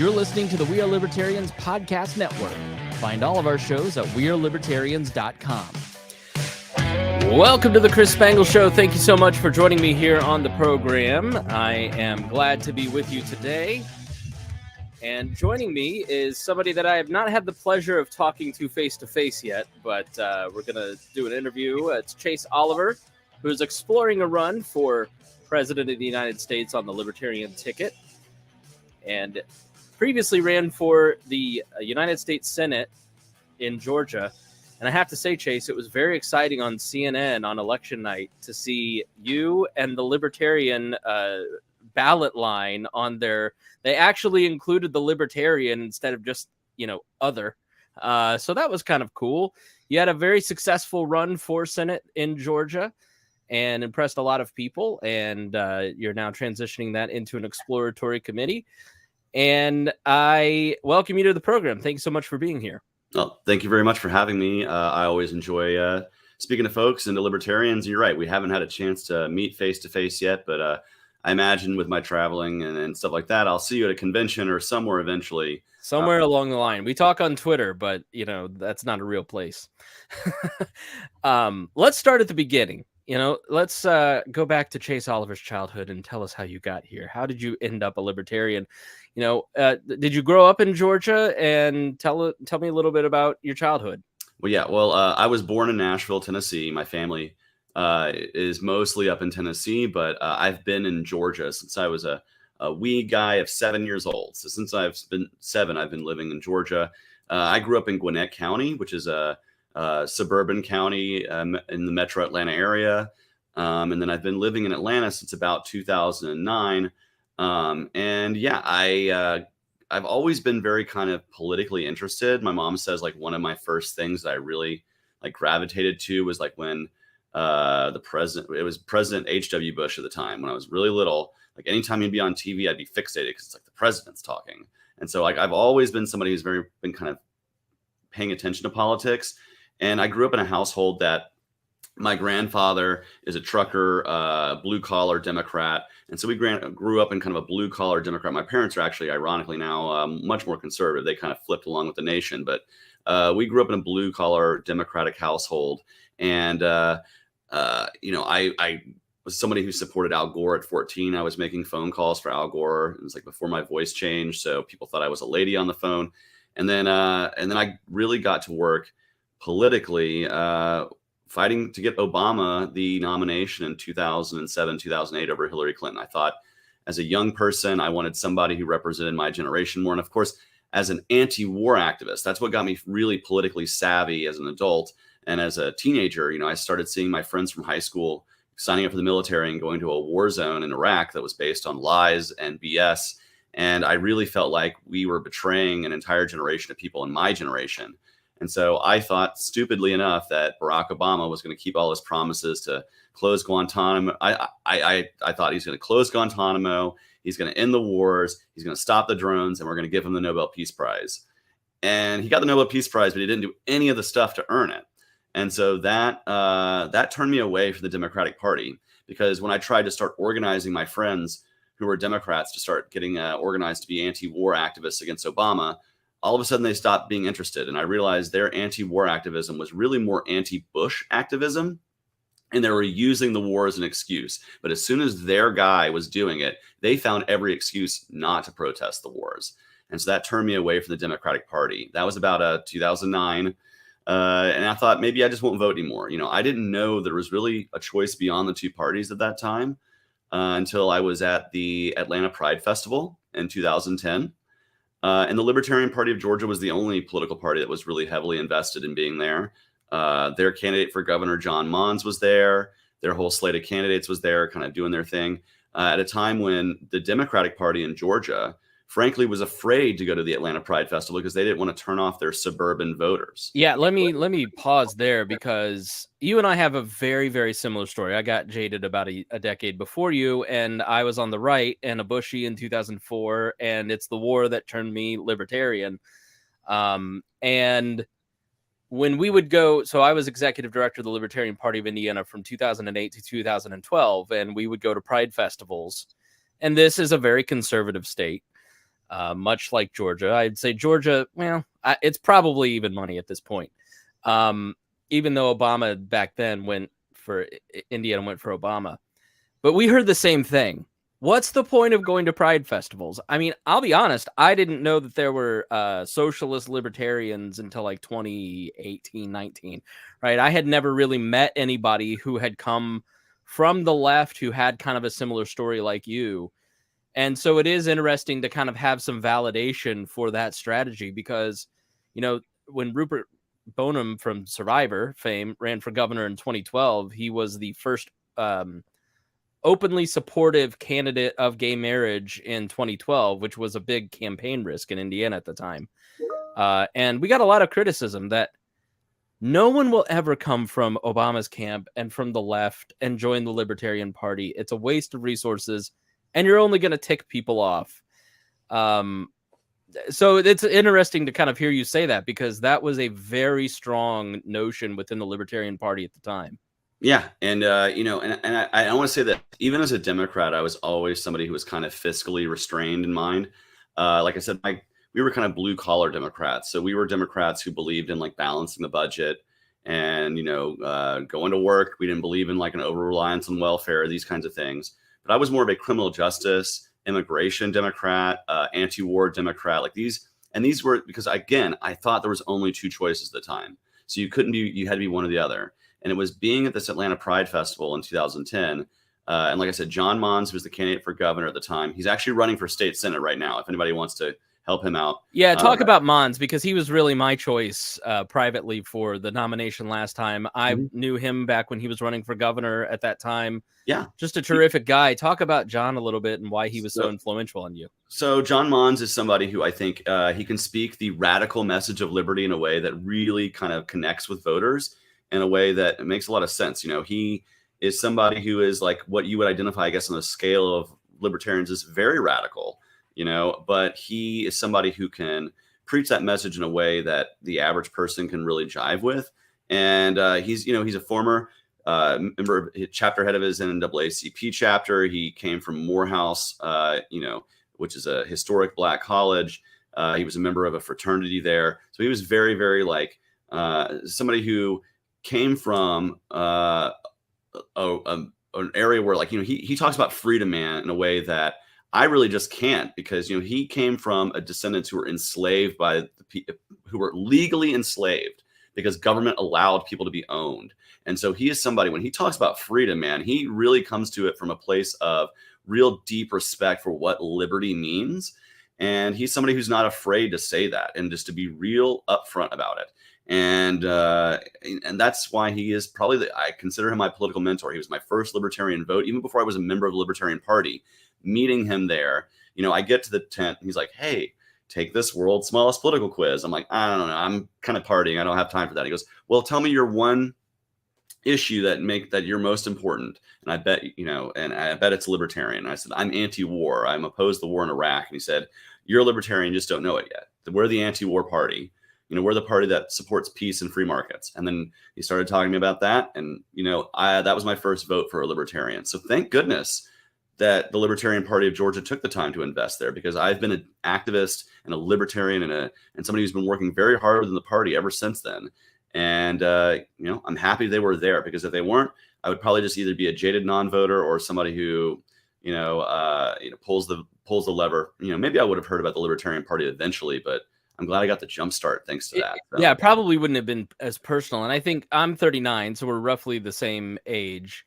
You're listening to the We Are Libertarians podcast network. Find all of our shows at wearelibertarians.com. Welcome to the Chris Spangle Show. Thank you so much for joining me here on the program. I am glad to be with you today. And joining me is somebody that I have not had the pleasure of talking to face-to-face yet, but we're going to do an interview. It's Chase Oliver, who's exploring a run for President of the United States on the Libertarian Ticket, and previously ran for the United States Senate in Georgia. And I have to say, Chase, it was very exciting on CNN on election night to see you and the Libertarian ballot line on there. They actually included the Libertarian instead of just, other. So that was kind of cool. You had a very successful run for Senate in Georgia and impressed a lot of people. And you're now transitioning that into an exploratory committee. And I welcome you to the program. Thank you so much for being here. Well, thank you very much for having me. I always enjoy speaking to folks and to libertarians. You're right. We haven't had a chance to meet face-to-face yet, but I imagine with my traveling and stuff like that, I'll see you at a convention or somewhere eventually. Somewhere along the line. We talk on Twitter, but, that's not a real place. Let's start at the beginning. Let's go back to Chase Oliver's childhood and tell us how you got here. How did you end up a libertarian? Did you grow up in Georgia? And tell me a little bit about your childhood. Well, yeah. Well, I was born in Nashville, Tennessee. My family is mostly up in Tennessee, but I've been in Georgia since I was a wee guy of 7 years old. So since I've been 7, I've been living in Georgia. I grew up in Gwinnett County, which is a suburban county in the metro Atlanta area. And then I've been living in Atlanta since about 2009. And yeah, I've always been very kind of politically interested. My mom says like one of my first things that I really gravitated to was when it was President H.W. Bush at the time when I was really little. Anytime he'd be on TV, I'd be fixated because it's the president's talking. And so I've always been somebody who's been kind of paying attention to politics. And I grew up in a household that my grandfather is a trucker, blue collar Democrat. And so we grew up in kind of a blue collar Democrat. My parents are actually, ironically now, much more conservative. They kind of flipped along with the nation. But we grew up in a blue collar Democratic household. And, I was somebody who supported Al Gore at 14. I was making phone calls for Al Gore. It was before my voice changed. So people thought I was a lady on the phone. And then I really got to work politically, fighting to get Obama the nomination in 2007, 2008 over Hillary Clinton. I thought as a young person, I wanted somebody who represented my generation more. And of course, as an anti-war activist, that's what got me really politically savvy as an adult. And as a teenager, I started seeing my friends from high school signing up for the military and going to a war zone in Iraq that was based on lies and BS. And I really felt like we were betraying an entire generation of people in my generation. And so I thought, stupidly enough, that Barack Obama was going to keep all his promises to close Guantanamo. I thought he's going to close Guantanamo. He's going to end the wars. He's going to stop the drones, and we're going to give him the Nobel Peace Prize. And he got the Nobel Peace Prize, but he didn't do any of the stuff to earn it. And so that turned me away from the Democratic Party, because when I tried to start organizing my friends who were Democrats to start getting organized to be anti-war activists against Obama, all of a sudden they stopped being interested. And I realized their anti-war activism was really more anti-Bush activism. And they were using the war as an excuse. But as soon as their guy was doing it, they found every excuse not to protest the wars. And so that turned me away from the Democratic Party. That was about 2009. And I thought maybe I just won't vote anymore. I didn't know there was really a choice beyond the two parties at that time until I was at the Atlanta Pride Festival in 2010. And the Libertarian Party of Georgia was the only political party that was really heavily invested in being there. Their candidate for governor, John Mons, was there. Their whole slate of candidates was there, kind of doing their thing at a time when the Democratic Party in Georgia, frankly, was afraid to go to the Atlanta Pride Festival because they didn't want to turn off their suburban voters. Yeah, let me pause there, because you and I have a very, very similar story. I got jaded about a decade before you, and I was on the right and a Bushy in 2004, and it's the war that turned me libertarian. And when we would go, so I was executive director of the Libertarian Party of Indiana from 2008 to 2012, and we would go to Pride festivals. And this is a very conservative state. much like Georgia. I'd say Georgia, well, it's probably even money at this point. Even though Obama back then went for Indiana, went for Obama. But we heard the same thing. What's the point of going to pride festivals? I mean, I'll be honest, I didn't know that there were socialist libertarians until like 2018, 19, right? I had never really met anybody who had come from the left who had kind of a similar story like you. And so it is interesting to kind of have some validation for that strategy because, you know, when Rupert Bonham from Survivor fame ran for governor in 2012, he was the first openly supportive candidate of gay marriage in 2012, which was a big campaign risk in Indiana at the time. And we got a lot of criticism that no one will ever come from Obama's camp and from the left and join the Libertarian Party. It's a waste of resources, and you're only going to tick people off. So it's interesting to kind of hear you say that because that was a very strong notion within the Libertarian Party at the time. Yeah. And, you know, and I want to say that even as a Democrat, I was always somebody who was kind of fiscally restrained in mind. Like I said, we were kind of blue collar Democrats. So we were Democrats who believed in like balancing the budget and, you know, going to work. We didn't believe in like an over reliance on welfare, these kinds of things. But I was more of a criminal justice, immigration Democrat, anti-war Democrat, like these. And these were because, again, I thought there was only two choices at the time. So you had to be one or the other. And it was being at this Atlanta Pride Festival in 2010. And like I said, John Mons was the candidate for governor at the time. He's actually running for state senate right now, if anybody wants to help him out. Yeah, talk about Mons, because he was really my choice privately for the nomination last time. I knew him back when he was running for governor at that time. Yeah. Just a terrific guy. Talk about John a little bit and why he was so influential on you. So John Mons is somebody who I think he can speak the radical message of liberty in a way that really kind of connects with voters in a way that makes a lot of sense. You know, he is somebody who is like what you would identify, I guess, on the scale of libertarians is very radical, you know, but he is somebody who can preach that message in a way that the average person can really jive with. And he's a former member, chapter head of his NAACP chapter. He came from Morehouse, which is a historic Black college. He was a member of a fraternity there. So he was very, very like somebody who came from an area where, like, you know, he talks about freedom, man, in a way that I really just can't, because, you know, he came from a descendants who were enslaved by who were legally enslaved because government allowed people to be owned. And so he is somebody, when he talks about freedom, man, he really comes to it from a place of real deep respect for what liberty means. And he's somebody who's not afraid to say that and just to be real upfront about it. And that's why he is probably I consider him my political mentor. He was my first libertarian vote, even before I was a member of the Libertarian Party. Meeting him there, you know, I get to the tent and he's like, "Hey, take this world's smallest political quiz." I'm like, "I don't know. I'm kind of partying. I don't have time for that." He goes, "Well, tell me your one issue that you're most important." And I bet, you know, and I bet it's libertarian. And I said, "I'm anti-war. I'm opposed to the war in Iraq." And he said, "You're a libertarian, just don't know it yet. We're the anti-war party. You know, we're the party that supports peace and free markets." And then he started talking to me about that. And, you know, that was my first vote for a libertarian. So thank goodness that the Libertarian Party of Georgia took the time to invest there, because I've been an activist and a libertarian and somebody who's been working very hard within the party ever since then. And, you know, I'm happy they were there, because if they weren't, I would probably just either be a jaded non-voter or somebody who, pulls the lever. You know, maybe I would have heard about the Libertarian Party eventually, but I'm glad I got the jump start thanks to that. So, yeah, probably wouldn't have been as personal. And I think I'm 39, so we're roughly the same age.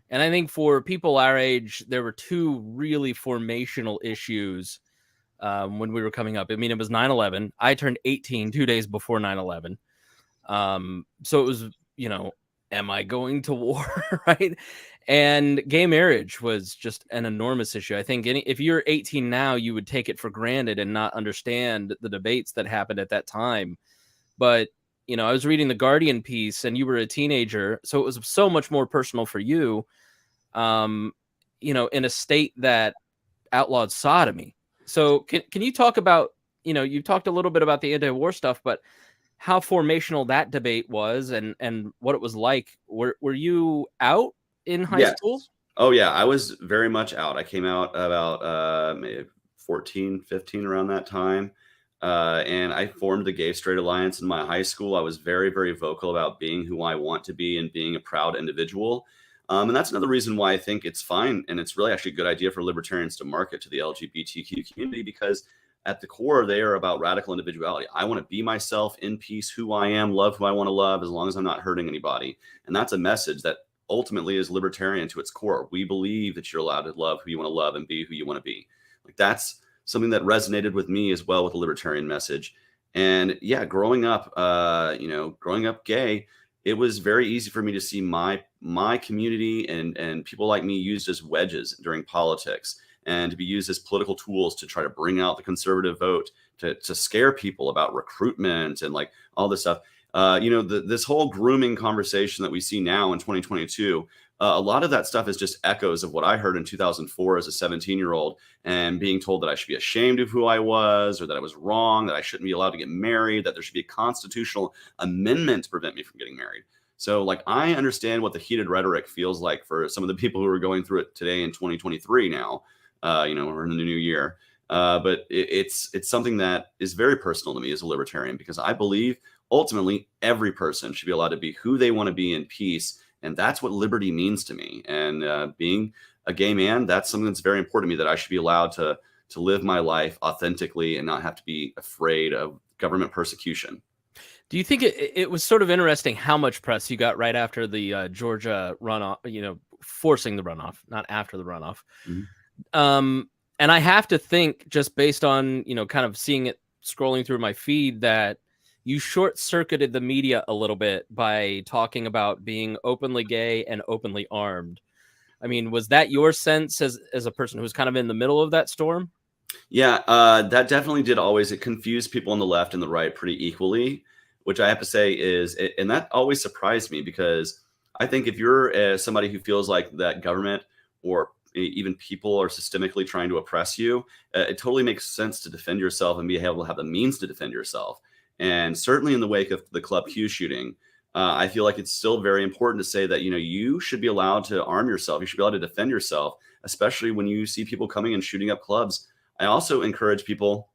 And I think for people our age, there were two really formational issues when we were coming up. I mean, it was 9/11. I turned 18 2 days before 9/11. So it was, you know, am I going to war, right? And gay marriage was just an enormous issue. I think if you're 18 now, you would take it for granted and not understand the debates that happened at that time. But, you know, I was reading the Guardian piece and you were a teenager, so it was so much more personal for you, you know, in a state that outlawed sodomy. So can you talk about, you know, you talked a little bit about the anti-war stuff, but how formational that debate was and what it was like. Were you out in high school? Oh yeah, I was very much out. I came out about maybe 14, 15, around that time. And I formed the Gay Straight Alliance in my high school. I was very, very vocal about being who I want to be and being a proud individual. And that's another reason why I think it's fine. And it's really actually a good idea for libertarians to market to the LGBTQ community, because at the core, they are about radical individuality. I want to be myself in peace, who I am, love who I want to love, as long as I'm not hurting anybody. And that's a message that ultimately is libertarian to its core. We believe that you're allowed to love who you want to love and be who you want to be. Like, that's something that resonated with me as well with the libertarian message. And yeah, growing up gay, it was very easy for me to see my community and people like me used as wedges during politics, and to be used as political tools to try to bring out the conservative vote, to scare people about recruitment and like all this stuff. This whole grooming conversation that we see now in 2022, a lot of that stuff is just echoes of what I heard in 2004 as a 17-year-old, and being told that I should be ashamed of who I was, or that I was wrong, that I shouldn't be allowed to get married, that there should be a constitutional amendment to prevent me from getting married. So like, I understand what the heated rhetoric feels like for some of the people who are going through it today in 2023 now. We're in the new year. But it's something that is very personal to me as a libertarian, because I believe ultimately every person should be allowed to be who they want to be in peace. And that's what liberty means to me. And being a gay man, that's something that's very important to me, that I should be allowed to live my life authentically and not have to be afraid of government persecution. Do you think it was sort of interesting how much press you got right after the Georgia runoff, forcing the runoff, not after the runoff? Mm-hmm. And I have to think, just based on, kind of seeing it scrolling through my feed, that you short-circuited the media a little bit by talking about being openly gay and openly armed. I mean, was that your sense as a person who was kind of in the middle of that storm? Yeah, that definitely did always. It confused people on the left and the right pretty equally, which I have to say and that always surprised me, because I think if you're somebody who feels like that government or even people are systemically trying to oppress you, it totally makes sense to defend yourself and be able to have the means to defend yourself. And certainly in the wake of the Club Q shooting, I feel like it's still very important to say that, you should be allowed to arm yourself. You should be allowed to defend yourself, especially when you see people coming and shooting up clubs. I also encourage people,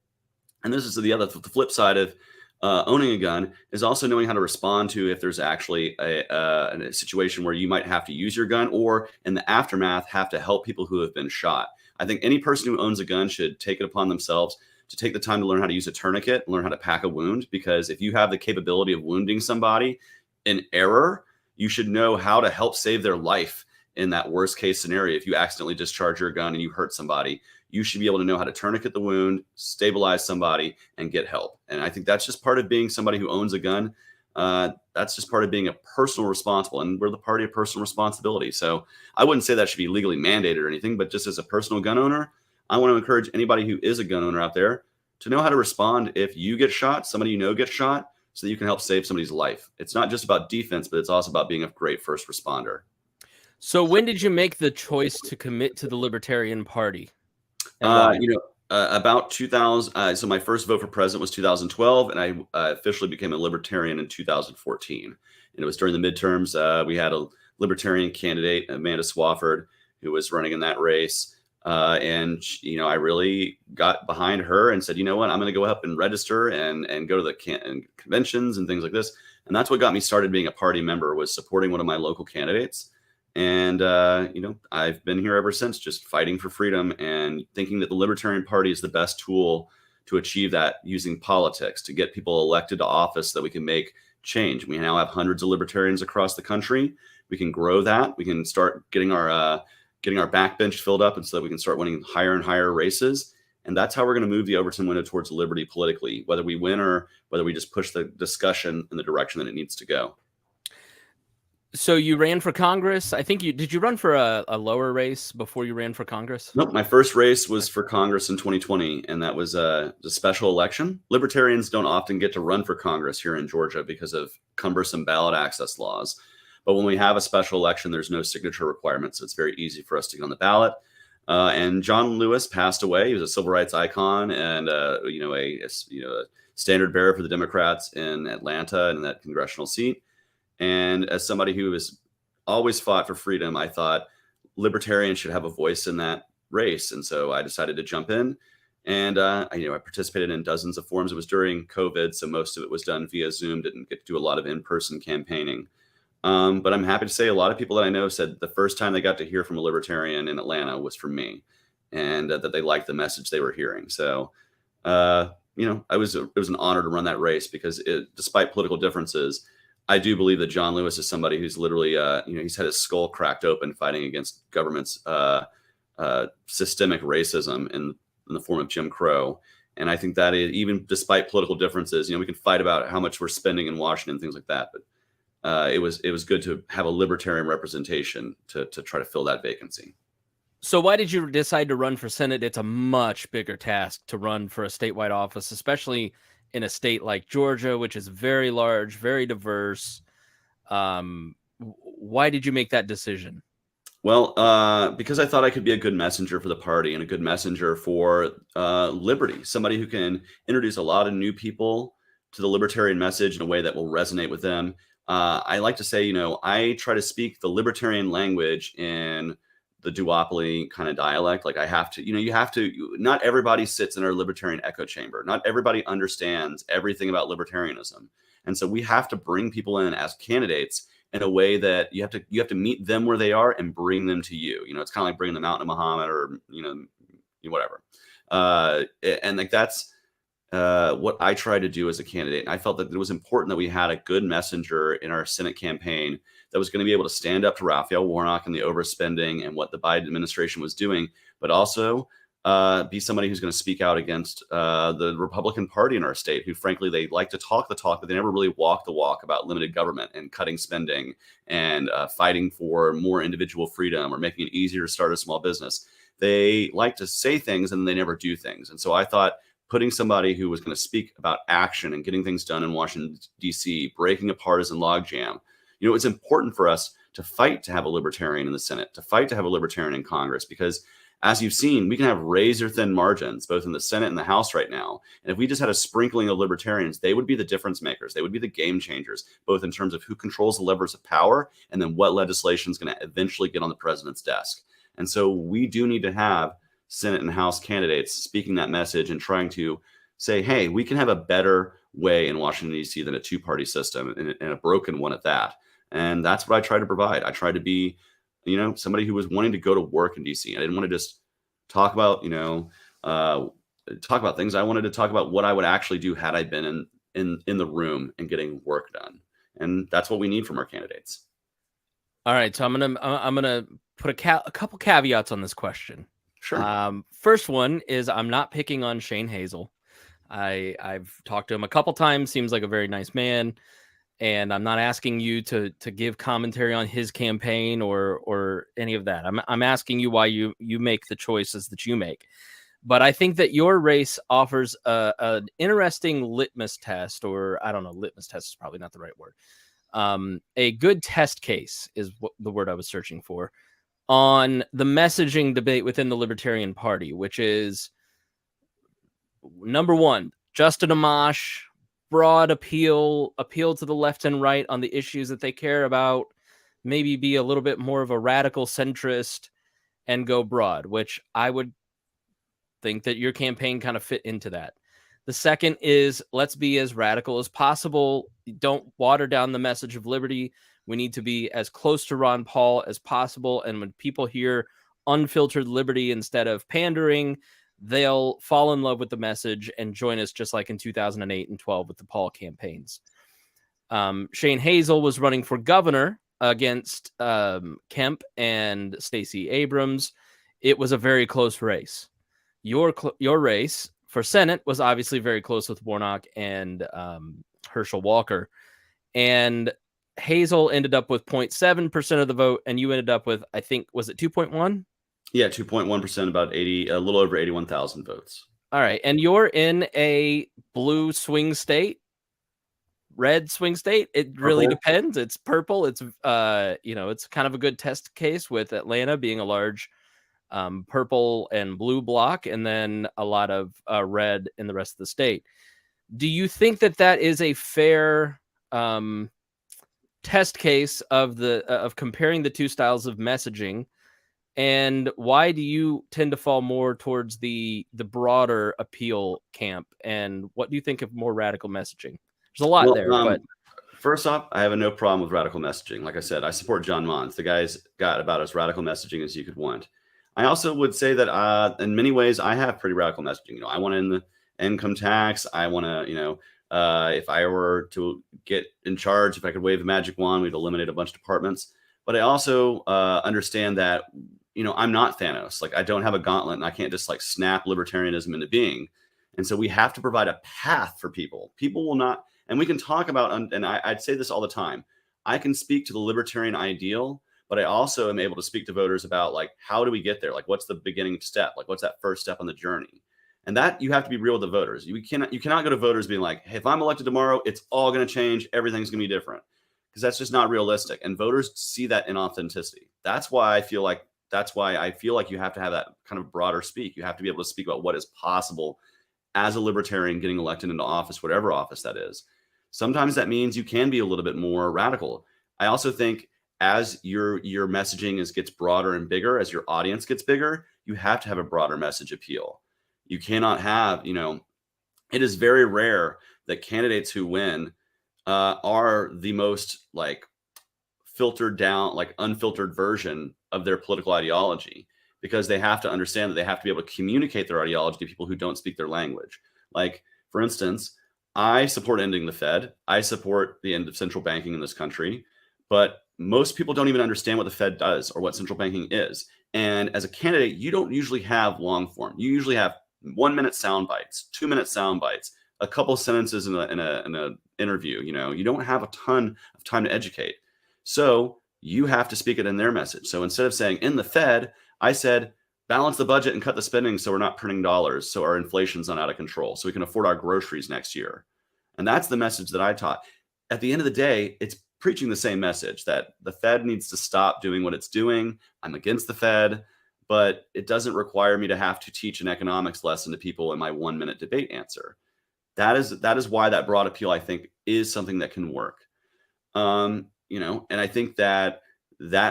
and this is the flip side of owning a gun, is also knowing how to respond to if there's actually a situation where you might have to use your gun, or in the aftermath have to help people who have been shot. I think any person who owns a gun should take it upon themselves to take the time to learn how to use a tourniquet and learn how to pack a wound, because if you have the capability of wounding somebody in error, you should know how to help save their life in that worst case scenario. If you accidentally discharge your gun and you hurt somebody, you should be able to know how to tourniquet the wound, stabilize somebody, and get help. And I think that's just part of being somebody who owns a gun. That's just part of being a personal responsible, and we're the party of personal responsibility. So I wouldn't say that should be legally mandated or anything, but just as a personal gun owner, I want to encourage anybody who is a gun owner out there to know how to respond if you get shot, somebody gets shot, so that you can help save somebody's life. It's not just about defense, but it's also about being a great first responder. So when did you make the choice to commit to the Libertarian Party? About 2000. So my first vote for president was 2012, and I officially became a libertarian in 2014. And it was during the midterms. We had a libertarian candidate, Amanda Swafford, who was running in that race. And I really got behind her and said, you know what, I'm going to go up and register and go to the conventions and things like this. And that's what got me started being a party member, was supporting one of my local candidates. And, I've been here ever since, just fighting for freedom and thinking that the Libertarian Party is the best tool to achieve that, using politics to get people elected to office so that we can make change. We now have hundreds of libertarians across the country. We can grow that. We can start getting our backbench filled up, and so that we can start winning higher and higher races. And that's how we're going to move the Overton window towards liberty politically, whether we win or whether we just push the discussion in the direction that it needs to go. So you ran for Congress. I think did you run for a lower race before you ran for Congress? Nope. My first race was for Congress in 2020, and that was a special election. Libertarians don't often get to run for Congress here in Georgia because of cumbersome ballot access laws. But when we have a special election, there's no signature requirement, so it's very easy for us to get on the ballot. And John Lewis passed away. He was a civil rights icon and a standard bearer for the Democrats in Atlanta and that congressional seat. And as somebody who has always fought for freedom, I thought libertarians should have a voice in that race. And so I decided to jump in. And I participated in dozens of forums. It was during COVID, so most of it was done via Zoom. Didn't get to do a lot of in-person campaigning. But I'm happy to say a lot of people that I know said the first time they got to hear from a libertarian in Atlanta was from me, and that they liked the message they were hearing. So, it was an honor to run that race because despite political differences, I do believe that John Lewis is somebody who's literally, he's had his skull cracked open fighting against government's systemic racism in the form of Jim Crow. And I think that even despite political differences, we can fight about how much we're spending in Washington, things like that. But it was good to have a libertarian representation to try to fill that vacancy. So why did you decide to run for Senate? It's a much bigger task to run for a statewide office, especially in a state like Georgia, which is very large, very diverse. Why did you make that decision? Well, because I thought I could be a good messenger for the party and a good messenger for liberty, somebody who can introduce a lot of new people to the libertarian message in a way that will resonate with them. I like to say, I try to speak the libertarian language in the duopoly kind of dialect. Like I have to, not everybody sits in our libertarian echo chamber. Not everybody understands everything about libertarianism. And so we have to bring people in as candidates in a way that you have to meet them where they are and bring them to you. It's kind of like bringing them out to Muhammad or, whatever. And like, that's what I try to do as a candidate. And I felt that it was important that we had a good messenger in our Senate campaign that was going to be able to stand up to Raphael Warnock and the overspending and what the Biden administration was doing, but also be somebody who's going to speak out against the Republican Party in our state, who frankly, they like to talk the talk, but they never really walk the walk about limited government and cutting spending and fighting for more individual freedom or making it easier to start a small business. They like to say things and they never do things. And so I thought putting somebody who was going to speak about action and getting things done in Washington, D.C., breaking a partisan logjam, it's important for us to fight to have a libertarian in the Senate, to fight to have a libertarian in Congress, because as you've seen, we can have razor thin margins, both in the Senate and the House right now. And if we just had a sprinkling of libertarians, they would be the difference makers. They would be the game changers, both in terms of who controls the levers of power and then what legislation is going to eventually get on the president's desk. And so we do need to have Senate and House candidates speaking that message and trying to say, hey, we can have a better way in Washington, D.C. than a two-party system, and a broken one at that. And that's what I try to provide. I try to be, somebody who was wanting to go to work in DC. I didn't want to just talk about, talk about things. I wanted to talk about what I would actually do had I been in the room and getting work done. And that's what we need from our candidates. All right. So I'm gonna put a couple caveats on this question. Sure. First one is I'm not picking on Shane Hazel. I've talked to him a couple times. Seems like a very nice man. And I'm not asking you to give commentary on his campaign or any of that. I'm asking you why you make the choices that you make. But I think that your race offers an interesting litmus test, or I don't know, litmus test is probably not the right word. A good test case is what the word I was searching for on the messaging debate within the Libertarian Party, which is number one, Justin Amash, broad appeal to the left and right on the issues that they care about, maybe be a little bit more of a radical centrist and go broad, which I would think that your campaign kind of fit into that. The second is let's be as radical as possible. Don't water down the message of liberty. We need to be as close to Ron Paul as possible. And when people hear unfiltered liberty instead of pandering, they'll fall in love with the message and join us, just like in 2008 and 12 with the Paul campaigns. Shane Hazel was running for governor against Kemp and Stacey Abrams. It was a very close race. Your race for Senate was obviously very close with Warnock and Herschel Walker. And Hazel ended up with 0.7% of the vote, and you ended up with, I think, was it 2.1? Yeah, 2.1%, about a little over 81,000 votes. All right. And you're in a blue swing state, red swing state. It really depends. It's purple. It's, it's kind of a good test case with Atlanta being a large purple and blue block, and then a lot of red in the rest of the state. Do you think that is a fair test case of comparing the two styles of messaging And why do you tend to fall more towards the broader appeal camp? And what do you think of more radical messaging? There's a lot there, but first off, I have no problem with radical messaging. Like I said, I support John Mons. The guy's got about as radical messaging as you could want. I also would say that in many ways, I have pretty radical messaging. You know, I want to end the income tax. I want to, if I were to get in charge, if I could wave a magic wand, we'd eliminate a bunch of departments. But I also understand that, I'm not Thanos. Like, I don't have a gauntlet, and I can't just like snap libertarianism into being. And so we have to provide a path for people. People will not, and we can talk about, and I'd say this all the time, I can speak to the libertarian ideal, but I also am able to speak to voters about, like, how do we get there? Like, what's the beginning step? Like, what's that first step on the journey? And that you have to be real with the voters. You cannot go to voters being like, hey, if I'm elected tomorrow, it's all going to change. Everything's going to be different, because that's just not realistic. And voters see that inauthenticity. That's why I feel like you have to have that kind of broader speak. You have to be able to speak about what is possible as a libertarian getting elected into office, whatever office that is. Sometimes that means you can be a little bit more radical. I also think as your messaging gets broader and bigger, as your audience gets bigger, you have to have a broader message appeal. You cannot have, it is very rare that candidates who win are the most like filtered down, like unfiltered version of their political ideology, because they have to understand that they have to be able to communicate their ideology to people who don't speak their language. Like, for instance, I support ending the Fed. I support the end of central banking in this country, but most people don't even understand what the Fed does or what central banking is. And as a candidate, you don't usually have long form. You usually have 1 minute sound bites, 2 minute sound bites, a couple sentences in an interview. You don't have a ton of time to educate. So you have to speak it in their message. So instead of saying in the Fed, I said, balance the budget and cut the spending so we're not printing dollars, so our inflation's not out of control, so we can afford our groceries next year. And that's the message that I taught. At the end of the day, it's preaching the same message, that the Fed needs to stop doing what it's doing. I'm against the Fed, but it doesn't require me to have to teach an economics lesson to people in my 1 minute debate answer. That is why that broad appeal, I think, is something that can work. And I think that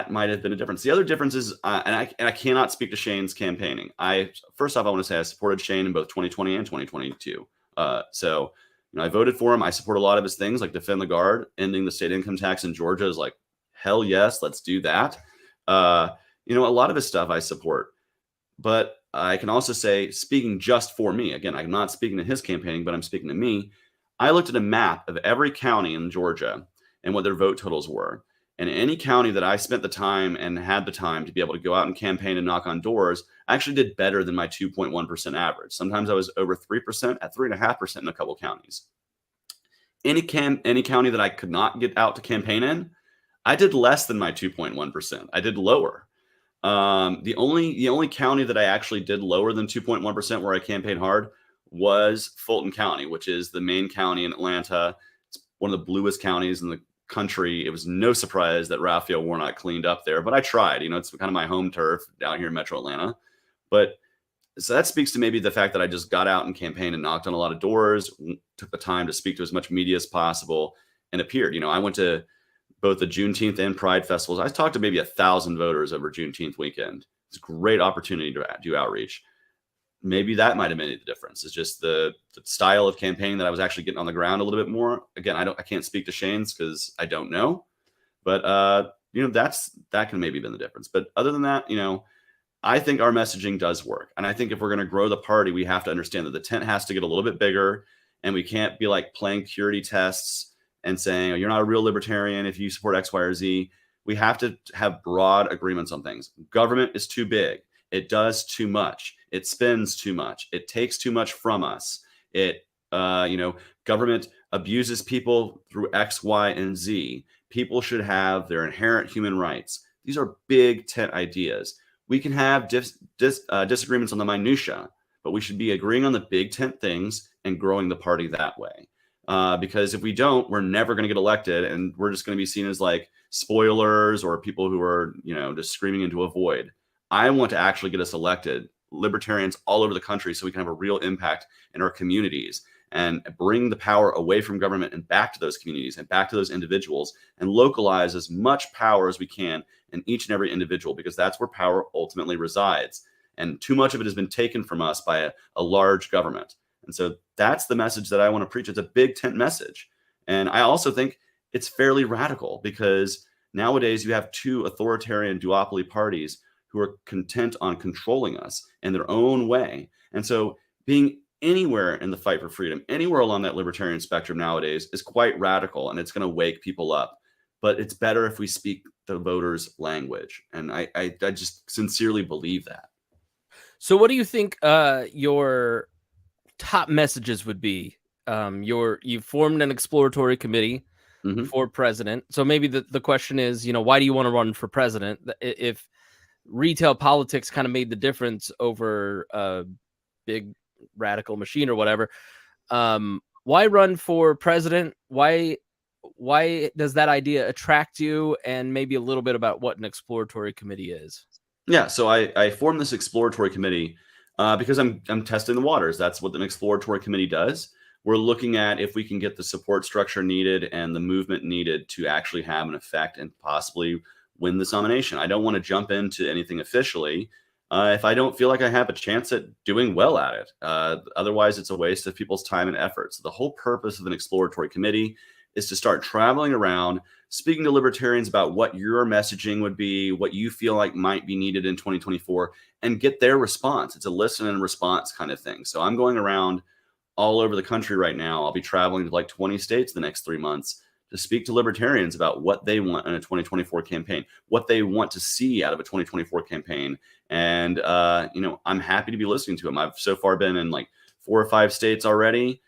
might have been a difference. The other difference is, and I cannot speak to Shane's campaigning. First off, I want to say I supported Shane in both 2020 and 2022. So I voted for him. I support a lot of his things, like defend the guard, ending the state income tax in Georgia is like, hell yes, let's do that. A lot of his stuff I support. But I can also say, speaking just for me, again, I'm not speaking to his campaigning, but I'm speaking to me. I looked at a map of every county in Georgia and what their vote totals were. And any county that I spent the time and had the time to be able to go out and campaign and knock on doors, I actually did better than my 2.1% average. Sometimes I was over 3%, at 3.5% in a couple counties. Any county that I could not get out to campaign in, I did less than my 2.1%. I did lower. The only county that I actually did lower than 2.1% where I campaigned hard was Fulton County, which is the main county in Atlanta. It's one of the bluest counties in the country. It was no surprise that Raphael Warnock cleaned up there, but I tried. It's kind of my home turf down here in Metro Atlanta. But so that speaks to maybe the fact that I just got out and campaigned and knocked on a lot of doors, took the time to speak to as much media as possible, and appeared. I went to both the Juneteenth and Pride festivals. I talked to maybe 1,000 voters over Juneteenth weekend. It's a great opportunity to do outreach. Maybe that might have made the difference. It's just the style of campaigning that I was actually getting on the ground a little bit more. Again, I can't speak to Shane's because I don't know, but that can maybe have been the difference. But other than that, I think our messaging does work. And I think if we're going to grow the party, we have to understand that the tent has to get a little bit bigger, and we can't be like playing purity tests and saying, oh, you're not a real libertarian if you support X, Y, or Z. We have to have broad agreements on things. Government is too big. It does too much. It spends too much. It takes too much from us. Government abuses people through X, Y, and Z. People should have their inherent human rights. These are big tent ideas. We can have disagreements on the minutia, but we should be agreeing on the big tent things and growing the party that way. Because if we don't, we're never going to get elected, and we're just going to be seen as like spoilers or people who are, just screaming into a void. I want to actually get us elected, libertarians all over the country, so we can have a real impact in our communities and bring the power away from government and back to those communities and back to those individuals, and localize as much power as we can in each and every individual, because that's where power ultimately resides. And too much of it has been taken from us by a large government. And so that's the message that I want to preach. It's a big tent message. And I also think it's fairly radical, because nowadays you have two authoritarian duopoly parties who are content on controlling us in their own way. And so being anywhere in the fight for freedom, anywhere along that libertarian spectrum nowadays, is quite radical, and it's going to wake people up. But it's better if we speak the voters' language. And I just sincerely believe that. So what do you think your top messages would be? You've formed an exploratory committee for president. So maybe the question is, why do you want to run for president? If retail politics kind of made the difference over a big radical machine or whatever, why run for president? Why does that idea attract you? And maybe a little bit about what an exploratory committee is. Yeah, so I formed this exploratory committee because I'm testing the waters. That's what an exploratory committee does. We're looking at if we can get the support structure needed and the movement needed to actually have an effect and possibly win this nomination. I don't want to jump into anything officially if I don't feel like I have a chance at doing well at it. Otherwise, it's a waste of people's time and effort. So the whole purpose of an exploratory committee is to start traveling around, speaking to libertarians about what your messaging would be, what you feel like might be needed in 2024, and get their response. It's a listen and response kind of thing. So I'm going around all over the country right now. I'll be traveling to like 20 states the next 3 months to speak to libertarians about what they want in a 2024 campaign, what they want to see out of a 2024 campaign. And, I'm happy to be listening to them. I've so far been in like 4 or 5 states already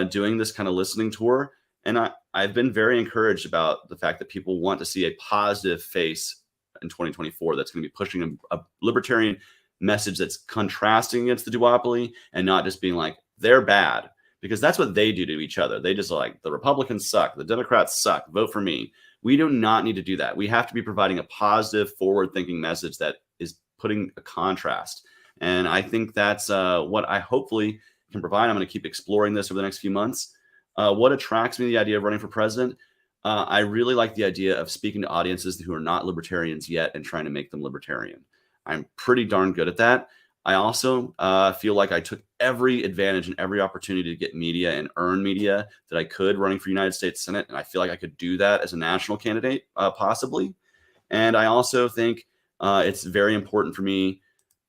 doing this kind of listening tour. And I've been very encouraged about the fact that people want to see a positive face in 2024 that's going to be pushing a libertarian message that's contrasting against the duopoly and not just being like, they're bad, because that's what they do to each other. They just like, the Republicans suck, the Democrats suck, vote for me. We do not need to do that. We have to be providing a positive, forward-thinking message that is putting a contrast. And I think that's what I hopefully can provide. I'm going to keep exploring this over the next few months. What attracts me to the idea of running for president? I really like the idea of speaking to audiences who are not libertarians yet and trying to make them libertarian. I'm pretty darn good at that. I also feel like I took every advantage and every opportunity to get media and earn media that I could running for United States Senate. And I feel like I could do that as a national candidate, possibly. And I also think it's very important for me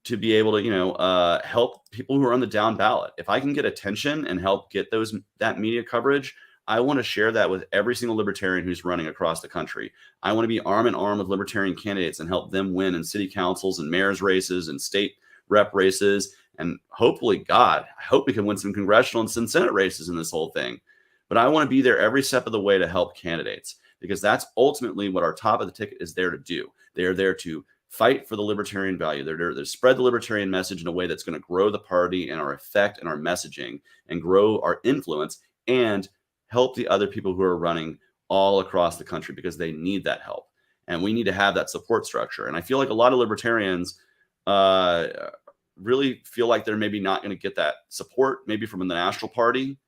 to be able to, help people who are on the down ballot. If I can get attention and help get that media coverage, I want to share that with every single libertarian who's running across the country. I want to be arm in arm with libertarian candidates and help them win in city councils and mayor's races and state rep races. And hopefully, I hope we can win some congressional and some Senate races in this whole thing. But I want to be there every step of the way to help candidates, because that's ultimately what our top of the ticket is there to do. They are there to fight for the libertarian value. They're there to spread the libertarian message in a way that's going to grow the party and our effect and our messaging and grow our influence and help the other people who are running all across the country, because they need that help. And we need to have that support structure. And I feel like a lot of libertarians really feel like they're maybe not going to get that support, maybe from the national party,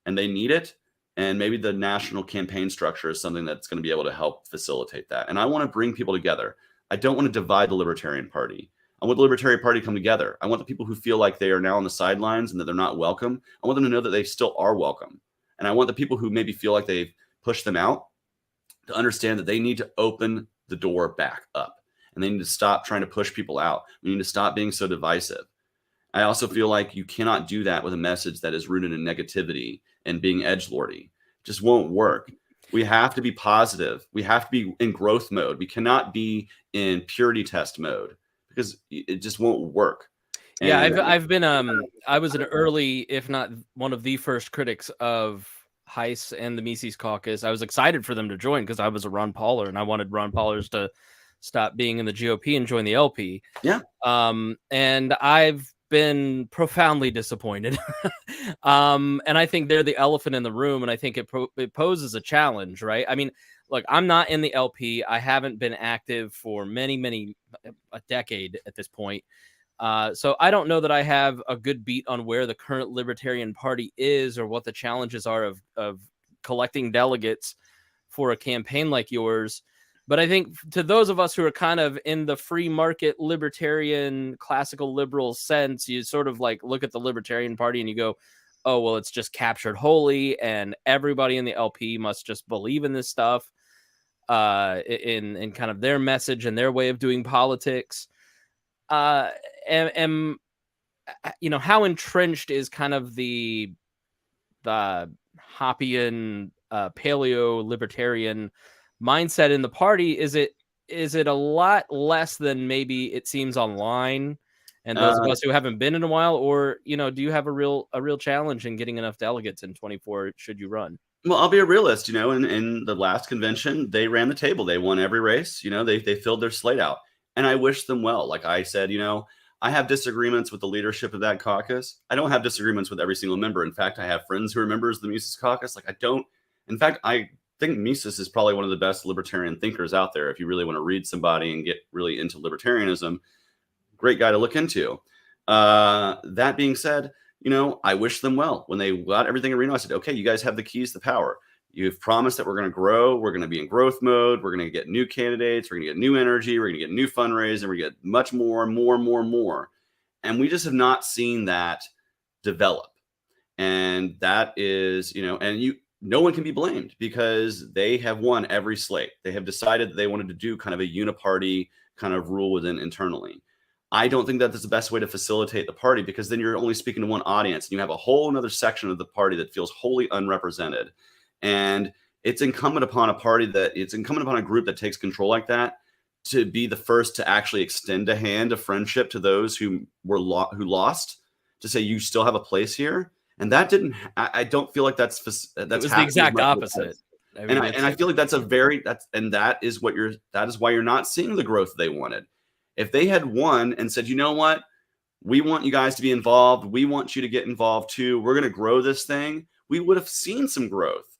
and they need it. And maybe the national campaign structure is something that's going to be able to help facilitate that. And I want to bring people together. I don't want to divide the Libertarian Party. I want the Libertarian Party to come together. I want the people who feel like they are now on the sidelines and that they're not welcome, I want them to know that they still are welcome. And I want the people who maybe feel like they've pushed them out to understand that they need to open the door back up. And they need to stop trying to push people out. We need to stop being so divisive. I also feel like you cannot do that with a message that is rooted in negativity and being edgelordy. It just won't work. We have to be positive. We have to be in growth mode. We cannot be in purity test mode, because it just won't work. And yeah, I've been I was an early, if not one of the first critics of Heiss and the Mises Caucus. I was excited for them to join because I was a Ron Pauler and I wanted Ron Paulers to stop being in the GOP and join the LP. Yeah. And I've been profoundly disappointed. And I think they're the elephant in the room, and I think it poses a challenge, right? I mean, look, I'm not in the LP. I haven't been active for a decade at this point. So I don't know that I have a good beat on where the current Libertarian Party is or what the challenges are of collecting delegates for a campaign like yours. But I think to those of us who are kind of in the free market libertarian classical liberal sense, you sort of like look at the Libertarian Party and you go, oh, well, it's just captured wholly and everybody in the LP must just believe in this stuff in kind of their message and their way of doing politics. And how entrenched is kind of the Hoppian paleo libertarian mindset in the party? Is it a lot less than maybe it seems online? And those of us who haven't been in a while, or do you have a real challenge in getting enough delegates in 24? Should you run? Well, I'll be a realist. In the last convention, they ran the table. They won every race. They filled their slate out. And I wish them well. Like I said, I have disagreements with the leadership of that caucus. I don't have disagreements with every single member. In fact, I have friends who are members of the Mises caucus. In fact, I think Mises is probably one of the best libertarian thinkers out there. If you really want to read somebody and get really into libertarianism, great guy to look into. That being said, I wish them well. When they got everything in Reno, I said, okay, you guys have the keys to power. You've promised that we're going to grow. We're going to be in growth mode. We're going to get new candidates. We're going to get new energy. We're going to get new fundraising. We're going to get much more. And we just have not seen that develop. And that is, no one can be blamed because they have won every slate. They have decided that they wanted to do kind of a uniparty kind of rule within internally. I don't think that that's the best way to facilitate the party, because then you're only speaking to one audience and you have a whole another section of the party that feels wholly unrepresented. And it's incumbent upon a group that takes control like that to be the first to actually extend a hand of friendship to those who lost, to say, you still have a place here. And that didn't, I don't feel like that's it was the exact opposite. I feel like that is why you're not seeing the growth they wanted. If they had won and said, you know what, we want you guys to be involved. We want you to get involved too. We're going to grow this thing. We would have seen some growth.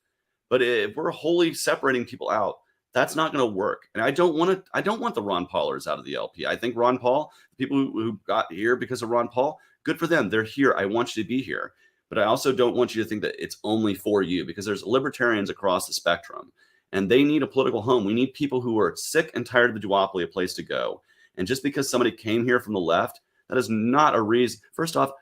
But if we're wholly separating people out, that's not going to work. And I don't want the Ron Paulers out of the LP. I think Ron Paul, the people who got here because of Ron Paul, good for them. They're here. I want you to be here. But I also don't want you to think that it's only for you, because there's libertarians across the spectrum and they need a political home. We need people who are sick and tired of the duopoly, a place to go. And just because somebody came here from the left, that is not a reason. First off,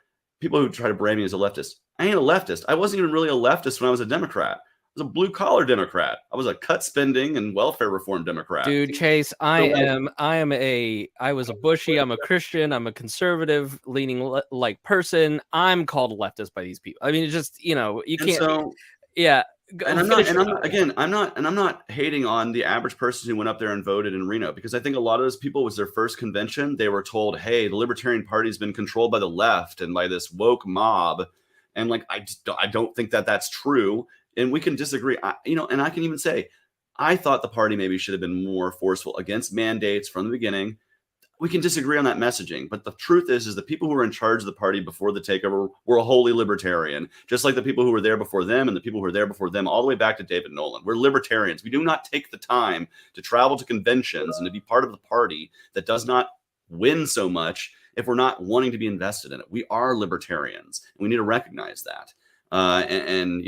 people who try to brand me as a leftist, I ain't a leftist. I wasn't even really a leftist when I was a Democrat. I was a blue collar Democrat. I was a cut spending and welfare reform Democrat. Dude, Chase, I was a Bushy. I'm a Christian. I'm a conservative leaning like person. I'm called a leftist by these people. I mean, it's just, you can't. So, yeah. And I'm not hating on the average person who went up there and voted in Reno, because I think a lot of those people, was their first convention. They were told, hey, the Libertarian Party has been controlled by the left and by this woke mob. And I don't think that that's true. And we can disagree, and I can even say, I thought the party maybe should have been more forceful against mandates from the beginning. We can disagree on that messaging, but the truth is the people who were in charge of the party before the takeover were wholly libertarian, just like the people who were there before them and the people who were there before them, all the way back to David Nolan. We're libertarians. We do not take the time to travel to conventions and to be part of the party that does not win so much if we're not wanting to be invested in it. We are libertarians, and we need to recognize that. And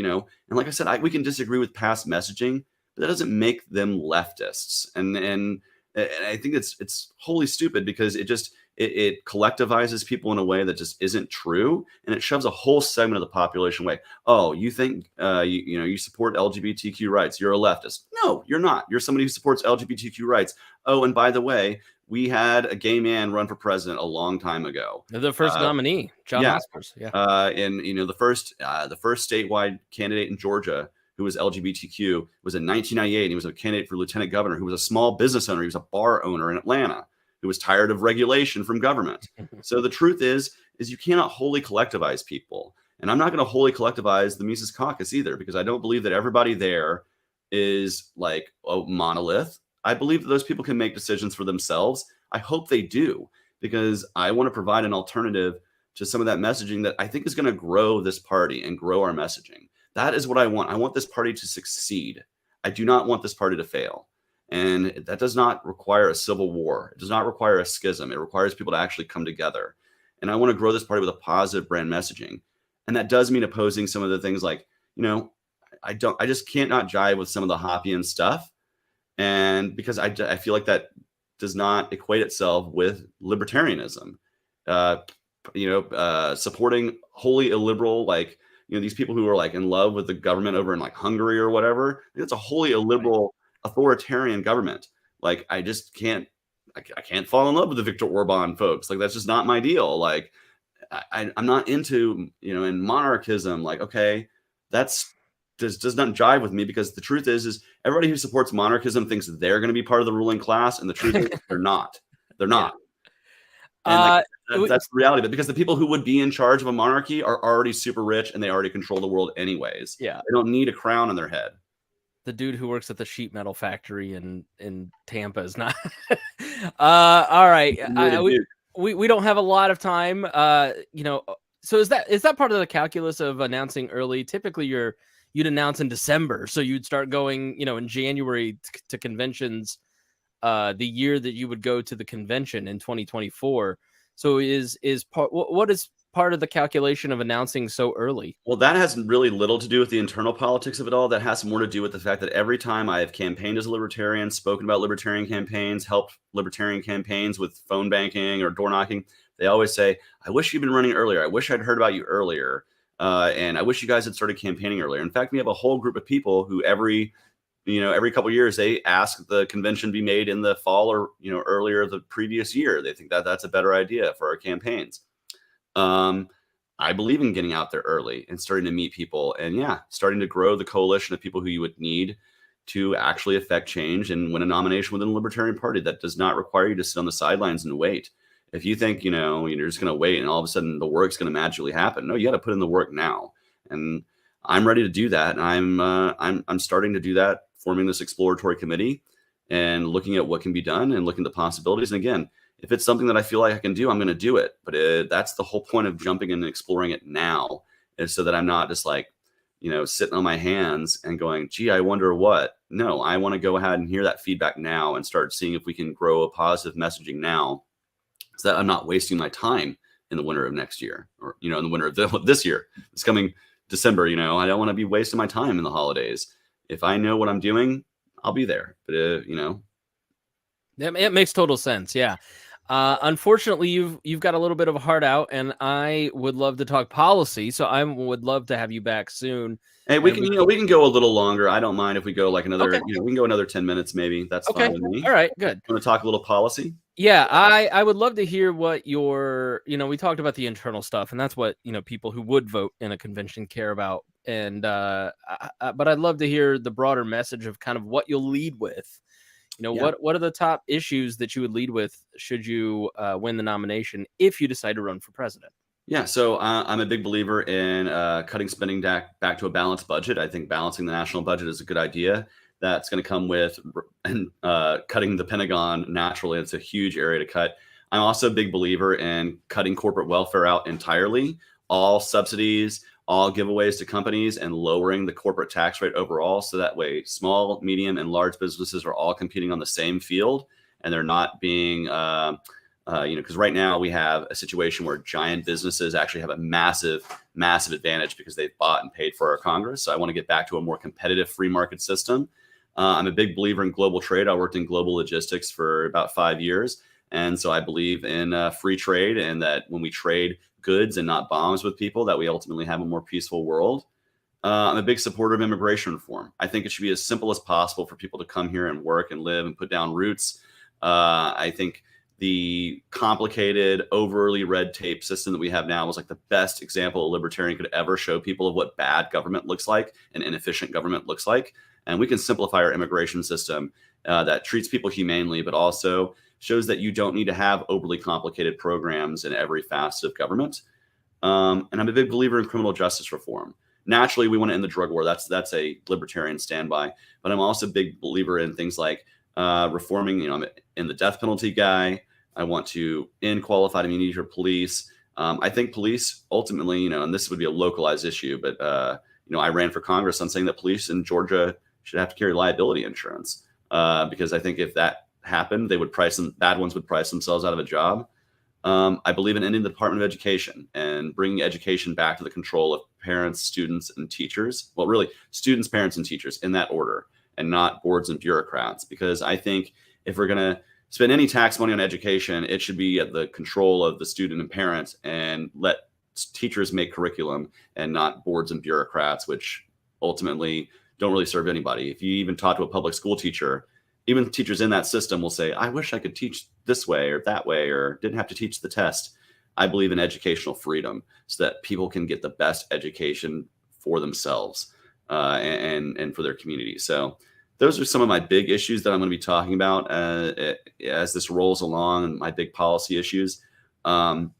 like I said, we can disagree with past messaging, but that doesn't make them leftists. And I think it's wholly stupid, because it collectivizes people in a way that just isn't true, and it shoves a whole segment of the population away. Oh, you think you support LGBTQ rights? You're a leftist. No, you're not. You're somebody who supports LGBTQ rights. Oh, and by the way, we had a gay man run for president a long time ago. The first nominee, John Hospers. Yeah. And the first statewide candidate in Georgia who was LGBTQ was in 1998. And he was a candidate for lieutenant governor, who was a small business owner. He was a bar owner in Atlanta who was tired of regulation from government. So the truth is you cannot wholly collectivize people. And I'm not going to wholly collectivize the Mises Caucus either, because I don't believe that everybody there is like a monolith. I believe that those people can make decisions for themselves. I hope they do, because I want to provide an alternative to some of that messaging that I think is going to grow this party and grow our messaging. That is what I want. I want this party to succeed. I do not want this party to fail. And that does not require a civil war. It does not require a schism. It requires people to actually come together. And I want to grow this party with a positive brand messaging. And that does mean opposing some of the things like, I just can't not jive with some of the Hoppian stuff. And because I feel like that does not equate itself with libertarianism. Supporting wholly illiberal, like, these people who are like in love with the government over in like Hungary or whatever. It's a wholly illiberal authoritarian government. Like, I just can't, I can't fall in love with the Viktor Orban folks. Like, that's just not my deal. Like, I'm not into, in monarchism. Like, okay, that's does not jive with me, because the truth is everybody who supports monarchism thinks they're going to be part of the ruling class, and the truth is they're not. They're not. And that's the reality. But because the people who would be in charge of a monarchy are already super rich and they already control the world anyways. Yeah, they don't need a crown on their head. The dude who works at the sheet metal factory in Tampa is not. All right, we don't have a lot of time. So is that part of the calculus of announcing early? Typically, you'd announce in December, so you'd start going, in January to conventions. The year that you would go to the convention in 2024. So what is part of the calculation of announcing so early? Well, that has really little to do with the internal politics of it all. That has more to do with the fact that every time I have campaigned as a libertarian, spoken about libertarian campaigns, helped libertarian campaigns with phone banking or door knocking, they always say, I wish you'd been running earlier. I wish I'd heard about you earlier. And I wish you guys had started campaigning earlier. In fact, we have a whole group of people who every couple of years, they ask the convention be made in the fall or, earlier the previous year. They think that that's a better idea for our campaigns. I believe in getting out there early and starting to meet people and starting to grow the coalition of people who you would need to actually affect change and win a nomination within the Libertarian Party. That does not require you to sit on the sidelines and wait. If you think, you're just going to wait and all of a sudden the work's going to magically happen. No, you got to put in the work now. And I'm ready to do that. And I'm starting to do that, forming this exploratory committee and looking at what can be done and looking at the possibilities. And again, if it's something that I feel like I can do, I'm going to do it. But that's the whole point of jumping in and exploring it now, is so that I'm not just like, sitting on my hands and going, gee, I wonder what. No, I want to go ahead and hear that feedback now and start seeing if we can grow a positive messaging now, so that I'm not wasting my time in the winter of next year, or, in the winter of this year. It's coming December. I don't want to be wasting my time in the holidays. If I know what I'm doing, I'll be there. But it makes total sense. Yeah. Unfortunately, you've got a little bit of a heart out, and I would love to talk policy. So I would love to have you back soon. Hey, we can go a little longer. I don't mind if we go like another, we can go another 10 minutes maybe. That's fine with me. All right, good. Want to talk a little policy? Yeah, I would love to hear what we talked about the internal stuff, and that's what, people who would vote in a convention care about. And but I'd love to hear the broader message of kind of what you'll lead with. What are the top issues that you would lead with should you win the nomination if you decide to run for president? Yeah, so I'm a big believer in cutting spending back to a balanced budget. I think balancing the national budget is a good idea. That's going to come with cutting the Pentagon naturally. It's a huge area to cut. I'm also a big believer in cutting corporate welfare out entirely, all subsidies, all giveaways to companies, and lowering the corporate tax rate overall. So that way, small, medium, and large businesses are all competing on the same field, and they're not being, because right now we have a situation where giant businesses actually have a massive, massive advantage because they've bought and paid for our Congress. So I want to get back to a more competitive free market system. I'm a big believer in global trade. I worked in global logistics for about 5 years. And so I believe in free trade, and that when we trade goods and not bombs with people, that we ultimately have a more peaceful world. I'm a big supporter of immigration reform. I think it should be as simple as possible for people to come here and work and live and put down roots. I think the complicated, overly red tape system that we have now was like the best example a libertarian could ever show people of what bad government looks like and inefficient government looks like. And we can simplify our immigration system that treats people humanely, but also shows that you don't need to have overly complicated programs in every facet of government. And I'm a big believer in criminal justice reform. Naturally, we want to end the drug war. That's a libertarian standby. But I'm also a big believer in things like reforming, I'm in the death penalty guy. I want to end qualified immunity for police. I think police ultimately, and this would be a localized issue, but, I ran for Congress on saying that police in Georgia should have to carry liability insurance. because I think if that happened, bad ones would price themselves out of a job. I believe in ending the Department of Education and bringing education back to the control of parents, students, and teachers. Well, really, students, parents, and teachers in that order, and not boards and bureaucrats. Because I think if we're going to spend any tax money on education, it should be at the control of the student and parent, and let teachers make curriculum and not boards and bureaucrats, which ultimately don't really serve anybody. If you even talk to a public school teacher, even teachers in that system will say, I wish I could teach this way or that way, or didn't have to teach the test. I believe in educational freedom so that people can get the best education for themselves and for their community. So those are some of my big issues that I'm going to be talking about as this rolls along, my big policy issues. And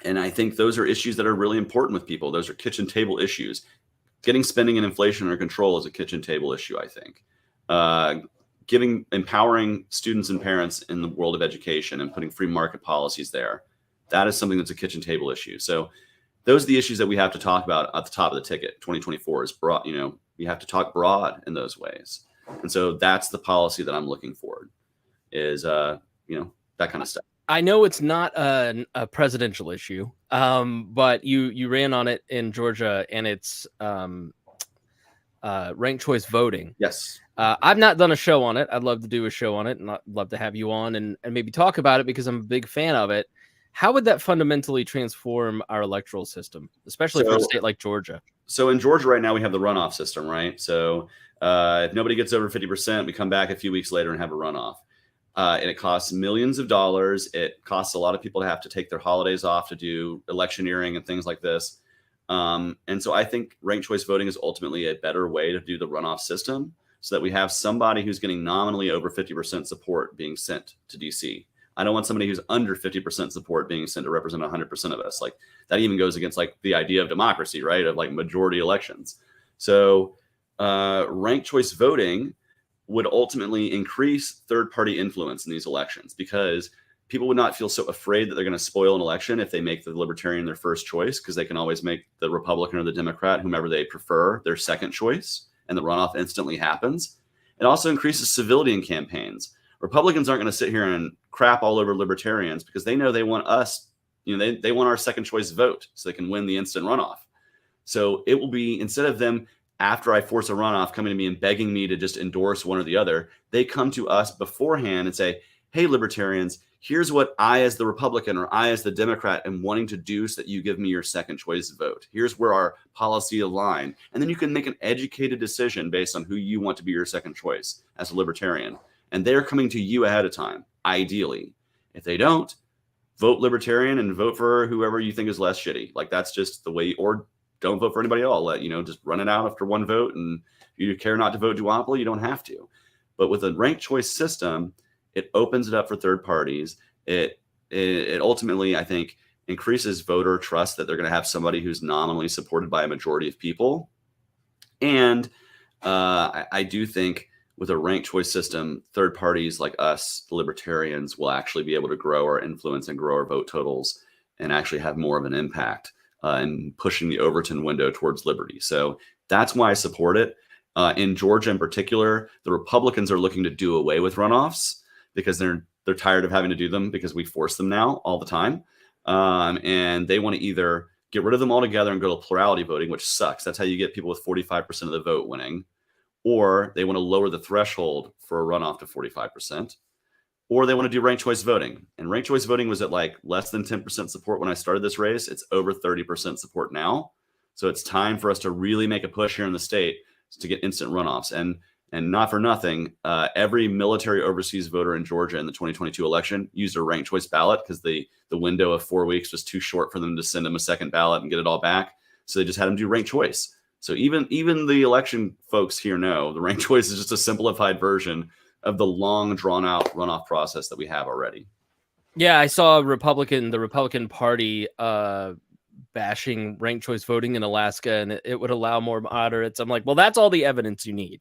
I think those are issues that are really important with people. Those are kitchen table issues. Getting spending and inflation under control is a kitchen table issue, I think. Empowering students and parents in the world of education and putting free market policies there, that is something that's a kitchen table issue. So those are the issues that we have to talk about at the top of the ticket. 2024 is broad. We have to talk broad in those ways. And so that's the policy that I'm looking for, is that kind of stuff. I know it's not a presidential issue, but you ran on it in Georgia, and it's ranked choice voting. Yes. I've not done a show on it. I'd love to do a show on it, and I'd love to have you on and maybe talk about it, because I'm a big fan of it. How would that fundamentally transform our electoral system, especially for a state like Georgia? So in Georgia right now, we have the runoff system, right? So if nobody gets over 50%, we come back a few weeks later and have a runoff. And it costs millions of dollars. It costs a lot of people to have to take their holidays off to do electioneering and things like this. And so I think ranked choice voting is ultimately a better way to do the runoff system, so that we have somebody who's getting nominally over 50% support being sent to DC. I don't want somebody who's under 50% support being sent to represent 100% of us. Like, that even goes against like the idea of democracy, right? Of like majority elections. So ranked choice voting would ultimately increase third-party influence in these elections, because people would not feel so afraid that they're going to spoil an election if they make the Libertarian their first choice, because they can always make the Republican or the Democrat, whomever they prefer, their second choice, and the runoff instantly happens. It also increases civility in campaigns. Republicans aren't going to sit here and crap all over Libertarians, because they know they want us, they want our second choice vote so they can win the instant runoff. So it will be, instead of them, after I force a runoff, coming to me and begging me to just endorse one or the other, they come to us beforehand and say, hey, Libertarians, here's what I as the Republican or I as the Democrat am wanting to do so that you give me your second choice vote. Here's where our policy align. And then you can make an educated decision based on who you want to be your second choice as a Libertarian. And they're coming to you ahead of time, ideally. If they don't, vote Libertarian and vote for whoever you think is less shitty. Like, that's just the way, or don't vote for anybody at all. Just run it out after one vote. And if you care not to vote duopoly, you don't have to. But with a ranked choice system, it opens it up for third parties. It ultimately, I think, increases voter trust that they're going to have somebody who's nominally supported by a majority of people. And I do think with a ranked choice system, third parties like us, the Libertarians, will actually be able to grow our influence and grow our vote totals and actually have more of an impact in pushing the Overton window towards liberty. So that's why I support it. In Georgia in particular, the Republicans are looking to do away with runoffs, because they're tired of having to do them, because we force them now all the time. And they want to either get rid of them altogether and go to plurality voting, which sucks. That's how you get people with 45% of the vote winning. Or they want to lower the threshold for a runoff to 45%. Or they want to do ranked choice voting. And ranked choice voting was at like less than 10% support when I started this race. It's over 30% support now. So it's time for us to really make a push here in the state to get instant runoffs. And not for nothing, every military overseas voter in Georgia in the 2022 election used a ranked choice ballot, because the window of 4 weeks was too short for them to send them a second ballot and get it all back. So they just had them do ranked choice. So even the election folks here know the ranked choice is just a simplified version of the long drawn out runoff process that we have already. Yeah, I saw the Republican Party bashing ranked choice voting in Alaska, and it would allow more moderates. I'm like, well, that's all the evidence you need,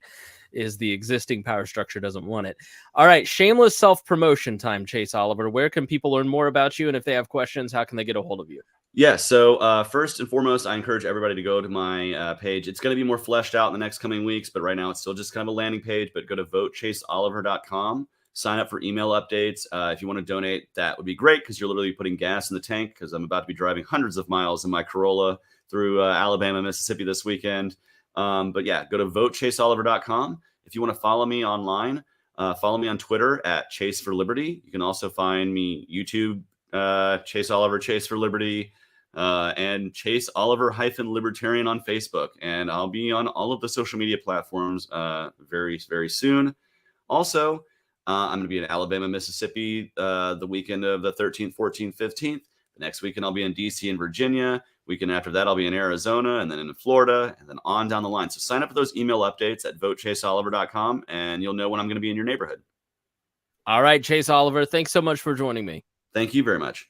is the existing power structure doesn't want it. All right, shameless self-promotion time, Chase Oliver. Where can people learn more about you? And if they have questions, how can they get a hold of you? Yeah. So first and foremost, I encourage everybody to go to my page. It's going to be more fleshed out in the next coming weeks, but right now it's still just kind of a landing page. But go to votechaseoliver.com, sign up for email updates. If you want to donate, that would be great because you're literally putting gas in the tank because I'm about to be driving hundreds of miles in my Corolla through Alabama, Mississippi this weekend. But yeah, go to votechaseoliver.com. If you want to follow me online, follow me on Twitter at Chase for Liberty. You can also find me YouTube, Chase Oliver, Chase for Liberty. And Chase Oliver Libertarian on Facebook. And I'll be on all of the social media platforms very, very soon. Also, I'm going to be in Alabama, Mississippi the weekend of the 13th, 14th, 15th. The next weekend, I'll be in DC and Virginia. Weekend after that, I'll be in Arizona and then in Florida and then on down the line. So sign up for those email updates at votechaseoliver.com and you'll know when I'm going to be in your neighborhood. All right, Chase Oliver, thanks so much for joining me. Thank you very much.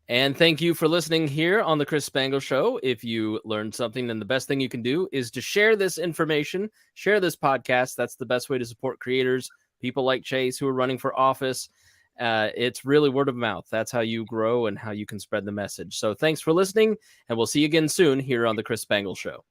And thank you for listening here on the Chris Spangle Show. If you learned something, then the best thing you can do is to share this information, share this podcast. That's the best way to support creators, people like Chase who are running for office. It's really word of mouth. That's how you grow and how you can spread the message. So thanks for listening, and we'll see you again soon here on the Chris Spangle Show.